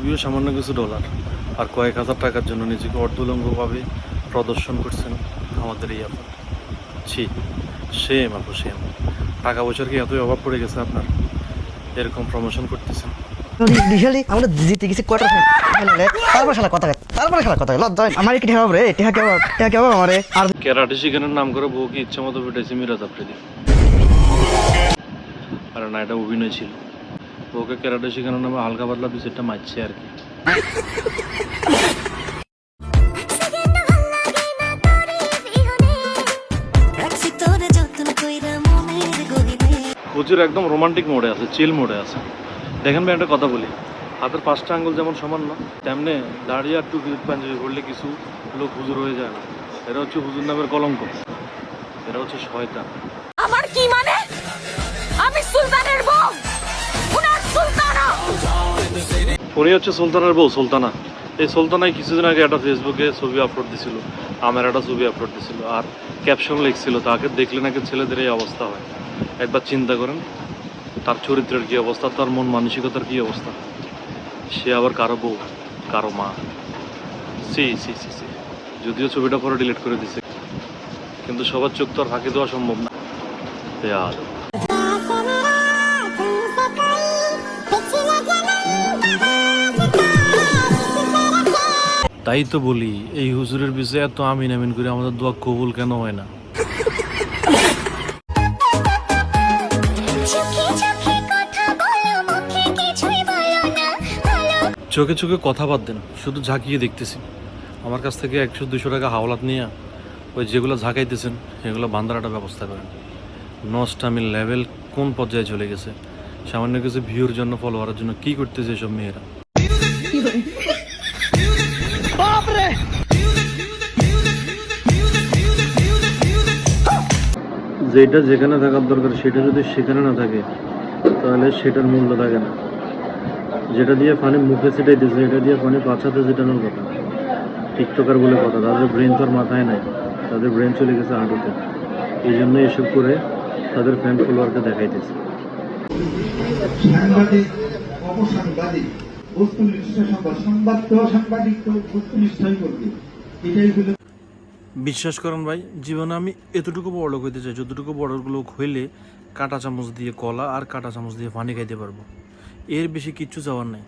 যদিও সামান্য কিছু ডলার আর কয়েক হাজার টাকার জন্য নিজেকে অর্ধলঙ্গভাবে প্রদর্শন করছেন আমাদের এই আপু। ছি, সেম আপু সেম। টাকা পয়সার কি এতই অভাব পড়ে গেছে আপনার এরকম প্রমোশন করতেছেন? আমরা জিতে গেছি কোয়ার্টার ফাইনালে, তারপর শালা কথা লজ্জা আমার কি ঠেকাব রে, ঠেকাব আমারে। আর ক্যারাটে শিখানোর নাম করে বউ কি ইচ্ছা মতো ফেটেছে মিরাজ আফ্রিদি। আরে না, এটা অভিনয় ছিল। বউকে ক্যারাটে শেখানোর নামে হালকা পাতলা দু চারটা মারছে আর কি। হুজুর একদম রোমান্টিক মোডে আছে, চিল মোডে আছে। দেখেন ভাই, একটা কথা বলি, হাতের 5টা আঙ্গুল যেমন সমান না, তেমনি দাঁড়িয়ে আর টুপি পাঞ্জাবি পড়লে কিছু লোক হুজুর হয়ে যায় না। এরা হচ্ছে হুজুর নামের কলঙ্ক, এরা হচ্ছে শয়তান। আমার কি মানে? আমি সুলতানের বউ, উনার সুলতানা। উনি হচ্ছে সুলতানের বউ, সুলতানা। এই সুলতানায় কিছুদিন আগে একটা ফেসবুকে ছবি আপলোড দিছিল, আমার একটা ছবি আপলোড দিছিল, আর ক্যাপশন লিখছিল, তাকে দেখলে নাকি ছেলেদের এই অবস্থা হয়। একবার চিন্তা করেন তার চরিত্রের কী অবস্থা, তার মন মানসিকতার কী অবস্থা। সে আবার কারো বউ, কারো মা। সি সি সি সি। যদিও ছবিটা পরে ডিলিট করে দিছে, কিন্তু সবার চোখ তো আর ফাঁকি দেওয়া সম্ভব না। তাই তো বলি, এই হুজুরের বিষয়ে এত আমিন আমিন করে আমাদের দোয়া কবুল কেন হয় না? চোখে চোখে কথা বাদ দেন, শুধু ঝাঁকিয়ে দেখতেছি। আমার কাছ থেকে 100-200 টাকা হাওলাত নিয়ে ওই যেগুলো ঝাঁকাইতেছেন সেগুলো বান্দারাটা ব্যবস্থা করেন। নষ্টামির লেভেল কোন পর্যায়ে চলে গেছে। সামান্য কিছু ভিউর জন্য, ফলোয়ারের জন্য কি করতেছে এসব মেয়েরা। যেটা যেখানে থাকার দরকার সেটা যদি সেখানে না থাকে তাহলে সেটার মূল্য থাকে না। যেটা দিয়ে পানি মুখে ছিটাইতেছে, এটা দিয়ে পানি পাছাতে ছিটানোর কথা। টিকটকার বলে কথা, তাদের ব্রেন তো আর মাথায় নাই, তাদের ব্রেন চলে গেছে হাঁটুতে। এই জন্য এসব করে তাদের ফ্যান ফলোয়ারকে দেখাইতেছে। সাংবাদিক, অপসাংবাদিক, বস্তুনিষ্ঠ সংবাদ তো সাংবাদিক তো বস্তুনিষ্ঠই করবে, এটাই হলো। বিশ্বাস করেন ভাই, জীবনে আমি এতটুকু বড় লোক হইতে চাই যতটুকু বড় লোক হইলে কাঁটা চামচ দিয়ে কলা আর কাঁটা চামচ দিয়ে পানি খাইতে পারবো। এর বেশি কিচ্ছু চাওয়ার নাই।